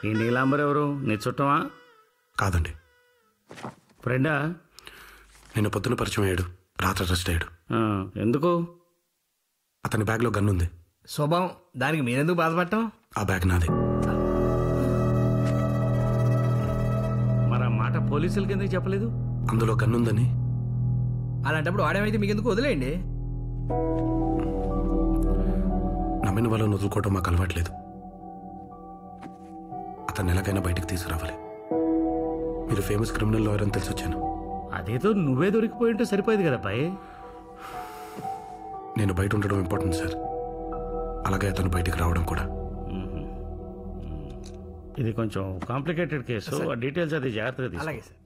ఈ నీలాంబర్ ఎవరు? నీ చుట్టమా? కాదండి. ఫ్రెండా? నిన్న పొద్దున పరిచయం అయ్యాడు, రాత్రి అరెస్ట్ అయ్యాడు. ఎందుకు? అతని బ్యాగ్లో గన్ ఉంది. శుభం, దానికి మీరెందుకు బాధపడటం? ఆ బ్యాగ్ నాది. మరి ఆ మాట పోలీసులకి ఎందుకు చెప్పలేదు? అందులో గన్ ఉందని. అలాంటప్పుడు వాడేమైతే మీకు ఎందుకు వదిలేయండి. నమ్మిన వాళ్ళని వదులుకోవటం మాకు అలవాట్లేదు. అతన్ని ఎలాగైనా బయటకు తీసుకురావాలి. మీరు ఫేమస్ క్రిమినల్ లాయర్ అని తెలిసి వచ్చాను. అదేదో నువ్వే దొరికిపోయింటే సరిపోయేది కదా పై. నేను బయట ఉండడం ఇంపార్టెంట్ సార్, అలాగే అతను బయటికి రావడం కూడా. ఇది కొంచెం కాంప్లికేటెడ్ కేసు, ఆ డీటెయిల్స్ అది జాగ్రత్తగా తీసుకో. అలాగే సార్.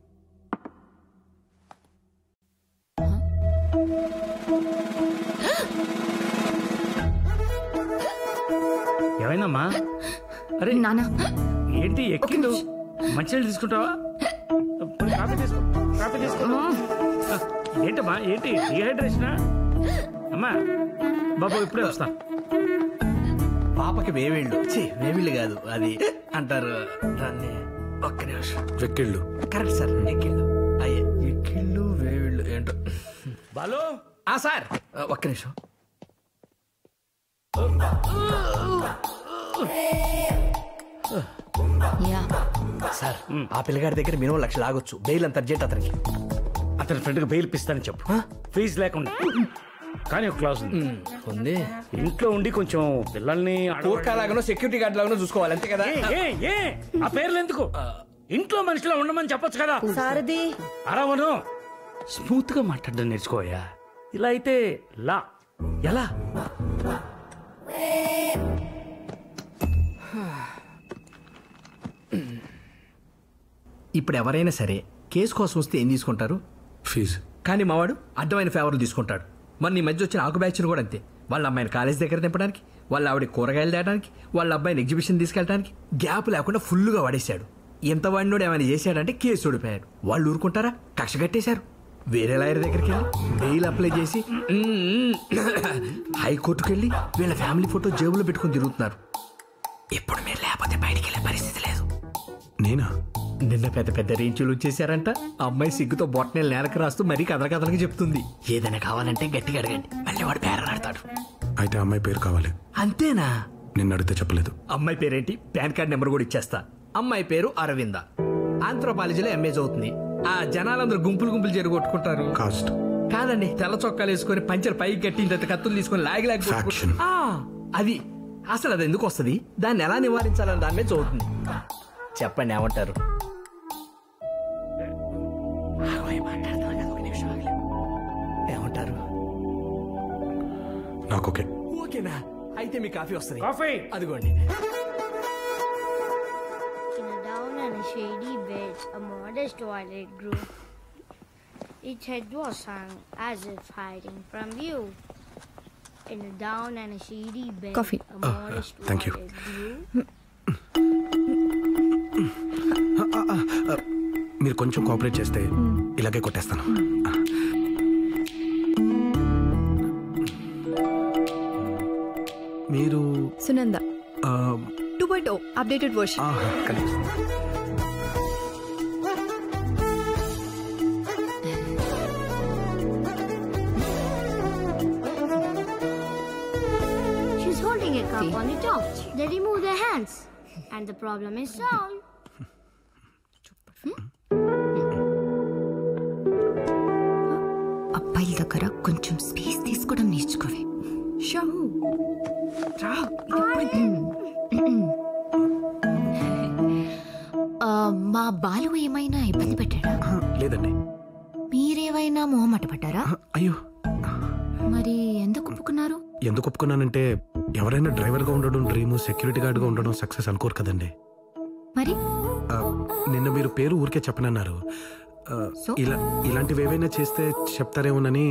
ఏమైందమ్మా? అరే నానా ఏంటి ఎక్కిండు? మంచినీళ్ళు తీసుకుంటావా? కాఫీ తీసుకో, కాఫీ తీసుకో. ఏంటమ్మా, ఏంటి డిహైడ్రేషనా? అమ్మా బాబు ఇప్పుడే వస్తా. పాపకి వేవిళ్ళు, వేవిళ్ళు కాదు అది అంటారు దాన్ని. ఒక్క నిమిషం. వెక్కిళ్ళు. కరెక్ట్ సార్, ఎక్కిళ్ళు. అయ్యే ఎక్కిళ్ళు వేవిళ్ళు ఏంటో. బాలు. సార్ ఒక్క నిమిషం. సార్ ఆ పిల్లగాడి దగ్గర మినిమం 1,00,000 లాగొచ్చు. బెయిల్ అంత అర్జెంట్ అతనికి. అతని ఫ్రెండ్కి బెయిల్ ఇస్తానని చెప్పు, ఫీజు లేకుండా. కానీ ఒక క్లాస్ ఉంది. ఇంట్లో ఉండి కొంచెం పిల్లల్ని లాగానో సెక్యూరిటీ గార్డ్ లాగానో చూసుకోవాలి, అంతే కదా. ఆ పేర్లు ఎందుకు? ఇంట్లో మనిషిలో ఉండమని చెప్పొచ్చు కదా. సారథి అరవను. స్మూత్ గా మాట్లాడడం నేర్చుకోయా. ఇలా అయితే లా ఎలా? ఇప్పుడు ఎవరైనా సరే కేసు కోసం వస్తే ఏం తీసుకుంటారు? ఫీజు. కానీ మావాడు అడ్డమైన ఫేవర్లు తీసుకుంటాడు. మన ఈ మధ్య వచ్చిన ఆకు బ్యాచ్లు కూడా అంతే. వాళ్ళ అమ్మాయిని కాలేజ్ దగ్గర దింపడానికి, వాళ్ళ ఆవిడ కూరగాయలు తేయడానికి, వాళ్ళ అబ్బాయిని ఎగ్జిబిషన్ తీసుకెళ్ళడానికి గ్యాప్ లేకుండా ఫుల్గా వాడేశాడు. ఎంత వాడినోడు ఏమైనా చేశాడంటే కేసు ఓడిపోయాడు. వాళ్ళు ఊరుకుంటారా? కక్ష కట్టేశారు. వేరే లాయర్ దగ్గరికి వెళ్ళి బెయిల్ అప్లై చేసి హైకోర్టుకు వెళ్ళి వీళ్ళ ఫ్యామిలీ ఫోటో జేబులో పెట్టుకుని తిరుగుతున్నారు. ఇప్పుడు మీరు లేకపోతే బయటికి వెళ్ళే పరిస్థితి లేదు. నేనా? నిన్న పెద్ద పెద్ద రేంచులు వచ్చేసారంట. అమ్మాయి సిగ్గుతో బొట్టనేలు నేలకు రాస్తూ మరీ కథలకి చెప్తుంది. ఏదైనా కావాలంటే గట్టిగా అడగండి, మళ్ళీ వాడు పేరలాడతాడు. అయితే అమ్మాయి పేరు కావాలి. అంతేనా? నిన్ను అడిగితే చెప్పలేదు. అమ్మాయి పేరేంటి? పాన్ కార్డ్ నెంబర్ కూడా ఇచ్చేస్తా. అమ్మాయి పేరు అరవింద. ఆంథ్రోపాలజీలో ఎంఏ చదువుతుంది. ఆ జనాలందరూ గుంపులు జరగొట్టుకుంటారు. కాస్ట్ కాదండి, తెల్ల చొక్కాలు వేసుకొని పంచర్ పైకి కట్టిన తర్వాత కత్తులు తీసుకొని లాగి అది అసలు అది ఎందుకు వస్తుంది, దాన్ని ఎలా నివారించాలని దాని మీద చదువుతుంది. చెప్పండి ఏమంటారు? ఏమంటారు? నాకు ఓకే. ఓకేనా? అయితే మీ కాఫీ వస్తుంది. కాఫీ అదిగోండి. Down on a shady bed, a modest toilet grew. Its head was hung as if hiding from view. In a down and a shady bed, Coffee. a modest thank you. toilet grew. మీరు కొంచెం cooperate చేస్తే ఇలాగే కొట్టేస్తాను. మీరు Sunanda 2.0 updated version. She's holding a cup on the top. They remove their hands, and the problem is solved. అబ్బాయిల దగ్గర కొంచెం space తీసుకోవడం నేర్చుకోవే. మా బాలు ఏమైనా ఇబ్బంది పెట్టాడా? లేదండి. మీరేమైనా మొహమాట పడ్డారా? అయ్యో, మరి ఎందుకు ఒప్పుకున్నారు? ఎందుకు ఒప్పుకున్నానంటే ఎవరైనా డ్రైవర్గా ఉండడం డ్రీమ్, సెక్యూరిటీ గార్డ్గా ఉండడం సక్సెస్ అనుకోరు కదండి. మరి నిన్న మీరు పేరు ఊరికే చెప్పనన్నారు. ఇలాంటివి ఏవైనా చేస్తే చెప్తారేమోనని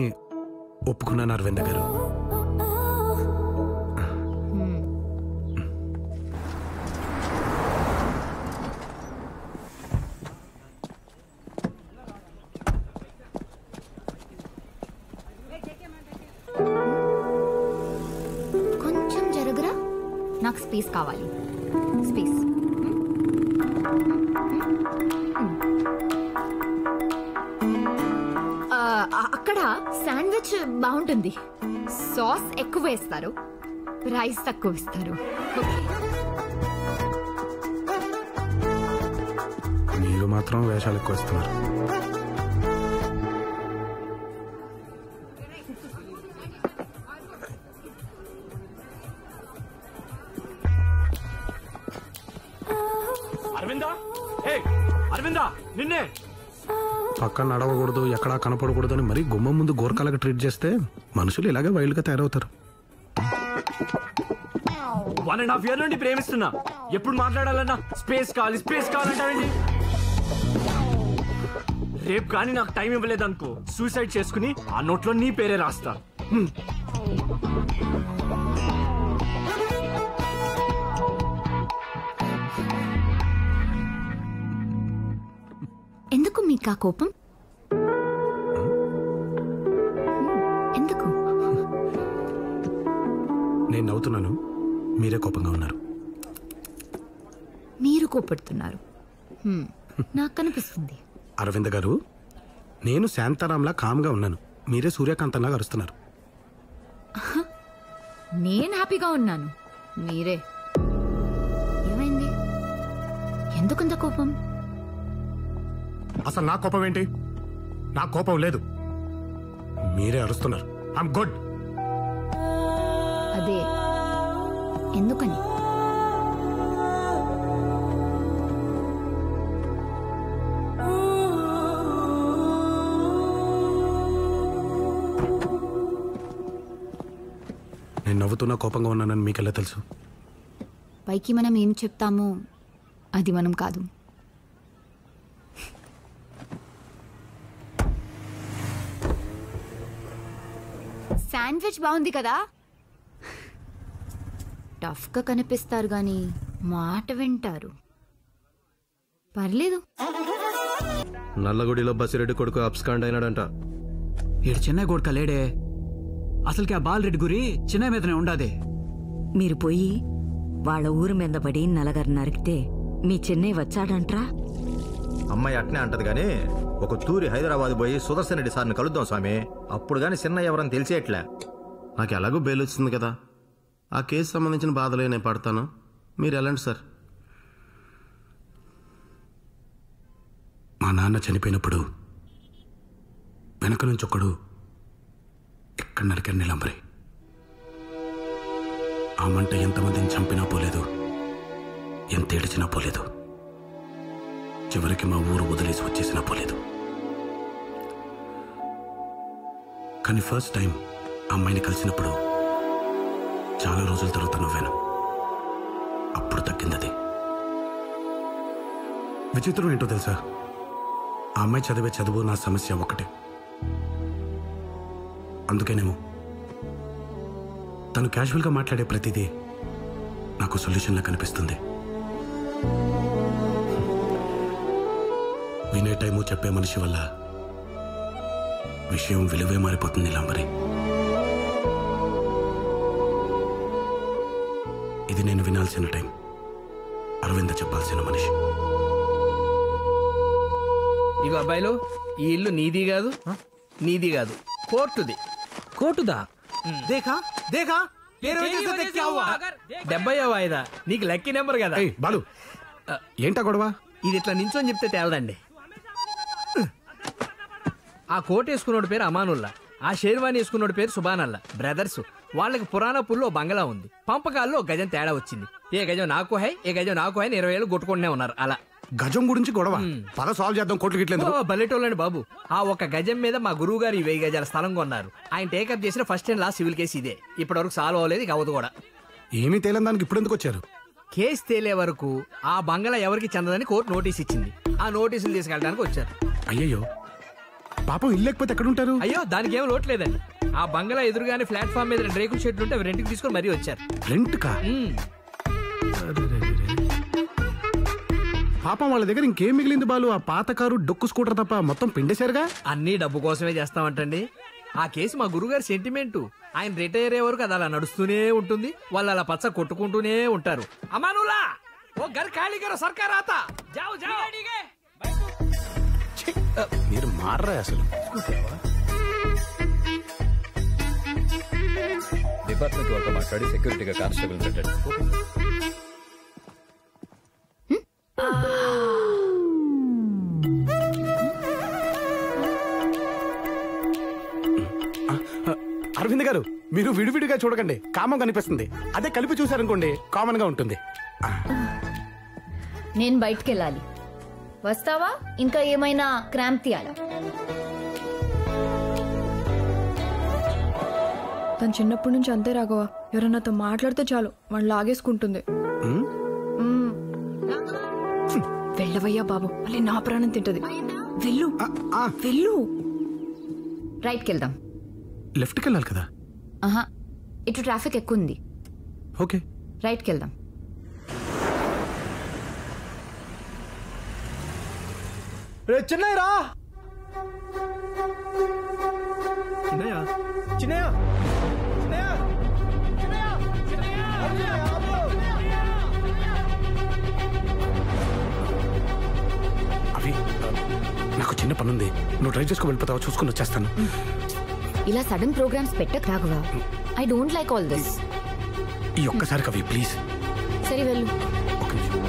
ఒప్పుకున్నాను అరవింద గారు. కొంచెం జరుగురా, నాకు స్పేస్ కావాలి. స్పేస్. ఇక్కడ శాండ్విచ్ బాగుంటుంది. సాస్ ఎక్కువ వేస్తారు, ప్రైస్ తక్కువ ఇస్తారు. ఓకే, మీరు మాత్రం వేషాలు ఎక్కువ ఇస్తున్నారు. అరవిందా, అరవిందా, నిన్నే. పక్కన నడవకూడదు, ఎక్కడా కనపడకూడదు అని మరీ గుమ్మం ముందు గోరకాలకు ట్రీట్ చేస్తే మనుషులు ఇలాగే వైల్డ్గా తయారవుతారు. 1.5 years నుండి ప్రేమిస్తున్నా. ఎప్పుడు మాట్లాడాలన్నా స్పేస్ కావాలంటావేంటి? రేపు కానీ నాకు టైం ఇవ్వలేదనుకో, సూసైడ్ చేసుకుని ఆ నోట్లో నీ పేరే రాస్తా. ఎందుకు మీకు ఆ కోపం? ఎందుకు? నేను నవ్వుతున్నాను, మీరే కోపంగా ఉన్నారు. మీరు కోపడుతున్నారు, నాకు కనిపిస్తుంది. అరవింద్ గారు, నేను శాంతారాంలా కామ్గా ఉన్నాను, మీరే సూర్యకాంతంలా అరుస్తున్నారు. నేను హ్యాపీగా ఉన్నాను, మీరే. ఏమైంది? ఎందుకంత కోపం? అసలు నా కోపం ఏంటి? నా కోపం లేదు, మీరే అరుస్తున్నారు. I'm good. అదే ఎందుకని? నేను నవ్వుతున్నా కోపంగా ఉన్నానని మీకెలా తెలుసు? పైకి మనం ఏం చెప్తామో అది మనం కాదు. శాండ్విచ్ బాగుంది కదా? టఫ్గా కనిపిస్తారు గాని మాట వింటారు. పర్లేదు. నల్లగుడిలో బసిరెడ్డి కొడుకు అబ్స్కాండ్ అయినాడంట. ఈడు చెన్నై కొడుక లేడే, అసలుకి ఆ బాలరెడ్డి గురి చెన్నై మీదనే ఉండాది. మీరు పోయి వాళ్ళ ఊరు మీద పడి నలగరు నరికితే మీ చెన్నై వచ్చాడంట్రా? అమ్మాయి అట్నే అంటది గాని ఒక తూరి హైదరాబాద్ పోయి సుదర్శన్ రెడ్డి సార్ని కలుద్దాం స్వామి, అప్పుడు గాని చిన్న ఎవరని తెలిసేట్లే. నాకు ఎలాగో బెయిల్ వచ్చింది కదా, ఆ కేసు సంబంధించిన బాధలే నేను పడతాను, మీరు వెళ్ళండి సార్. మా నాన్న చనిపోయినప్పుడు వెనక నుంచి ఒకడు ఎక్కడ నరికారు నీలంబరి. ఆ మంట ఎంతమందిని చంపినా పోలేదు, ఎంత ఏడిచినా పోలేదు, చివరికి మా ఊరు వదిలేసి వచ్చేసినా పోలేదు. కానీ ఫస్ట్ టైం అమ్మాయిని కలిసినప్పుడు చాలా రోజుల తర్వాత నవ్వాను. అప్పుడు తగ్గిందది. విచిత్రం ఏంటో తెలుసా, ఆ అమ్మాయి చదివే చదువు నా సమస్య ఒకటే. అందుకేనేమో తను క్యాజువల్గా మాట్లాడే ప్రతిదీ నాకు సొల్యూషన్లా కనిపిస్తుంది. వినే టైము చెప్పే మనిషి వల్ల విషయం విలువే మారిపోతుంది నీలాంబరి. ఇది నేను వినాల్సిన టైం, అరవింద చెప్పాల్సిన మనిషి. ఇగో అబ్బాయిలు, ఈ ఇల్లు నీది కాదు, నీది కాదు, కోర్టుది. కోటుదా? దేఖా దేఖా 70వ వాయిదా, నీకు లక్కీ నెంబర్ కదా. ఏయ్ బాలు, ఏంటా గొడవ? ఇది ఇట్లా నించొని చెప్తే తేలదండి. ఆ కోట్ వేసుకున్నోడి పేరు అమానుల్లా, ఆ షేర్వాణి వేసుకున్నోడి పేరు సుబానల్లా. బ్రదర్స్. వాళ్ళకి పురాణపూర్లో బంగళా ఉంది. పంపకాల్లో ఒక గజం తేడా వచ్చింది. ఏ గజం నాకు హై, ఏ గజం నాకు హై 20 ఏళ్ళు కొట్టుకుంటూనే ఉన్నారు. అలా గజం గురించి గొడవ, పద సాల్వ్ చేద్దాం. కోట్లు గిట్లేదు. బల్లెటోళ్ళండి బాబు. ఆ ఒక గజం మీద మా గురువు గారు 1000 గజాల స్థలం కొన్నారు. ఆయన టేకప్ చేసిన first and last civil case ఇదే. ఇప్పటి వరకు సాల్వ్ అవ్వలేదు, ఇక అవ్వదు కూడా. ఏమీ తేలని దానికి ఇప్పుడు ఎందుకు వచ్చారు? కేసు తేలే వరకు ఆ బంగళా ఎవరికి చెందదని కోర్టు నోటీస్ ఇచ్చింది. ఆ నోటీసులు తీసుకెళ్ళడానికి వచ్చారు. అయ్యయ్యో, పాపం ఇల్లు లేకపోతే ఎక్కడుంటారు? అయ్యో, దానికి ఏం లోట్లేదండి. ఆ బంగళా ఎదురుగానే ప్లాట్ఫామ్ మీద 2 రేకుల షెడ్లు ఉంటే అవి రెంట్కి తీసుకొని మరీ వచ్చారు. రెంట్ కా? పాపం వాళ్ళ దగ్గర ఇంకేం మిగిలింది బాలు? ఆ పాత కారు, డొక్కు స్కూటర్ తప్ప మొత్తం పిండేశారుగా. అన్ని డబ్బు కోసమే చేస్తామంటండి. ఆ కేసు మా గురుగారి సెంటిమెంటు. ఆయన రిటైర్ అయ్యే వరకు అది అలా నడుస్తూనే ఉంటుంది. వాళ్ళు అలా పచ్చ కొట్టుకుంటూనే ఉంటారు. అమానులా ఓ గర్ ఖాళీ కరో సర్కార్ ఆతా జాओ జాओ. మీరు మారరా అసలు. డిపార్ట్మెంట్ వాళ్ళతో మాట్లాడి సెక్యూరిటీగా కానిస్టేబుల్ పెట్టండి. అరవింద్ గారు, మీరు విడివిడిగా చూడకండి, కామం కనిపిస్తుంది. అదే కలిపి చూసారనుకోండి, కామన్ గా ఉంటుంది. నేను బయటికి వెళ్ళాలి, వస్తావా? ఇంకా ఏమైనా క్రాంప్ తీయాలా? తను చిన్నప్పటి నుంచి అంతే రాఘవ, ఎవరన్నాతో మాట్లాడితే చాలు వాళ్ళు లాగేసుకుంటుంది. వెళ్ళవయ్యా బాబు, మళ్ళీ నా ప్రాణం తింటది. వెళ్ళు వెళ్ళు. రైట్కి వెళ్దాం. లెఫ్ట్కి వెళ్ళాలి కదా. ఆహా, ఇటు ట్రాఫిక్ ఎక్కువ ఉంది. ఓకే, రైట్కి వెళ్దాం. చిన్నయ్య రా. చిన్నయ్య చిన్నయ్య అవి నాకు చిన్న పనుంది, నువ్వు డ్రైవ్ చేసుకుని వెళ్ళిపోతావా? చూసుకుని వచ్చేస్తాను. ఇలా సడన్ ప్రోగ్రామ్స్ పెట్టకు Raghava. I don't like all this. ఈ ఒక్కసారి కవి ప్లీజ్. సరే వెళ్ళు. ఒక నిమిషం.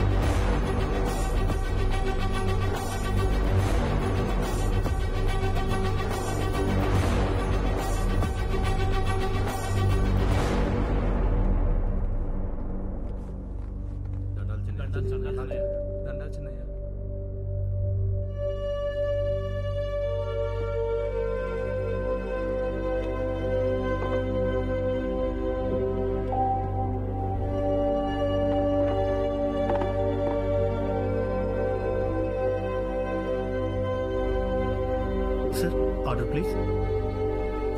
Order please.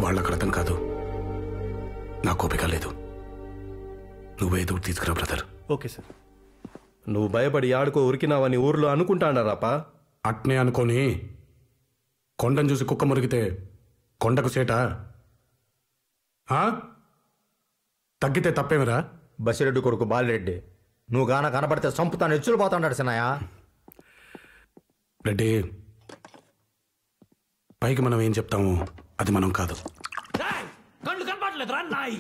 వాళ్ళకు అర్థం కాదు, నాకు ఓపిక లేదు. నువ్వేదో తీసుకురా బ్రదర్. Okay sir. నువ్వు భయపడి ఆడుకో ఉరికినావని ఊర్లో అనుకుంటాడారాపా. అట్నే అనుకోని కొండను చూసి కుక్క మురిగితే కొండకు సేట తగ్గితే తప్పేమిరా? బసిరెడ్డి కొడుకు బాలిరెడ్డి, నువ్వు గాన కనపడితే సంపుతాను ఎచ్చులు పోతాడు సినయ్య. రెడ్డి, పైకి మనం ఏం చెప్తాము అది మనం కాదు. కళ్ళు కనపడలేదు రా నాయి.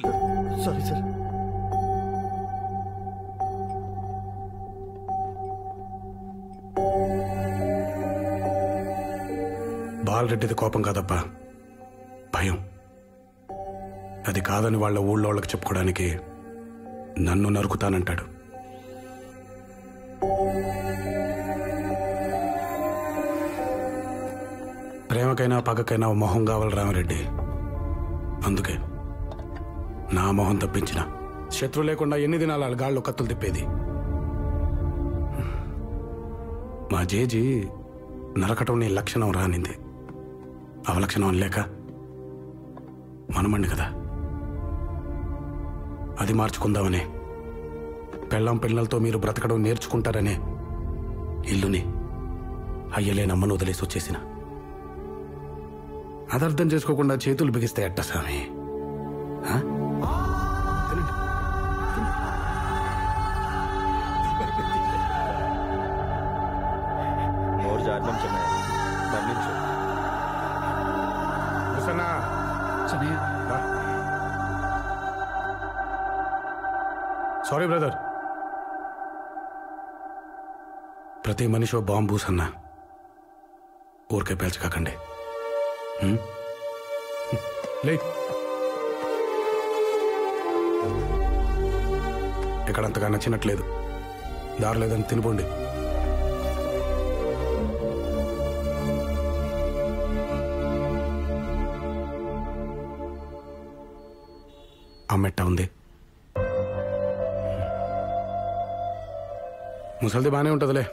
Sorry sir. బాలరెడ్డిది కోపం కాదప్పా, భయం. అది కాదని వాళ్ళ ఊళ్ళో వాళ్ళకి చెప్పుకోవడానికి నన్ను నరుకుతానంటాడు. ప్రేమకైనా పగకైనా మొహం కావాలి రామరెడ్డి. అందుకే నా మొహం తప్పించిన శత్రు లేకుండా ఎన్ని దినాలు గాళ్ళు కత్తులు తిప్పేది. మా జేజీ నరకటం నీ లక్షణం రానింది, అవలక్షణం లేక మనమండి కదా. అది మార్చుకుందామనే, పెళ్ళం పిల్లలతో మీరు బ్రతకడం నేర్చుకుంటారనే ఇల్లుని అయ్యలేనమ్మను వదిలేసి వచ్చేసిన. అదర్థం చేసుకోకుండా చేతులు బిగిస్తే ఎట్ట స్వామి? Sorry brother. ప్రతి మనిషి బాంబూస్ అన్నా ఊరికే పేల్చకాకండి. లే, ఎక్కడంతగా నచ్చినట్లేదు, దారి లేదని తినిపోండి. అమ్మెట్ట ఉంది, ముసలిది బాగానే ఉంటుందిలే,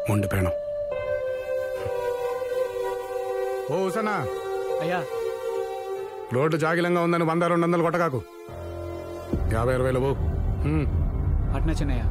మొండి ప్రాణం. ఓ సనా అయ్యా, రోడ్డు జాగిలంగా ఉందని 100-200 కొట్టకాకు. 50-60 పో. అట్నా చిన్నయ్య.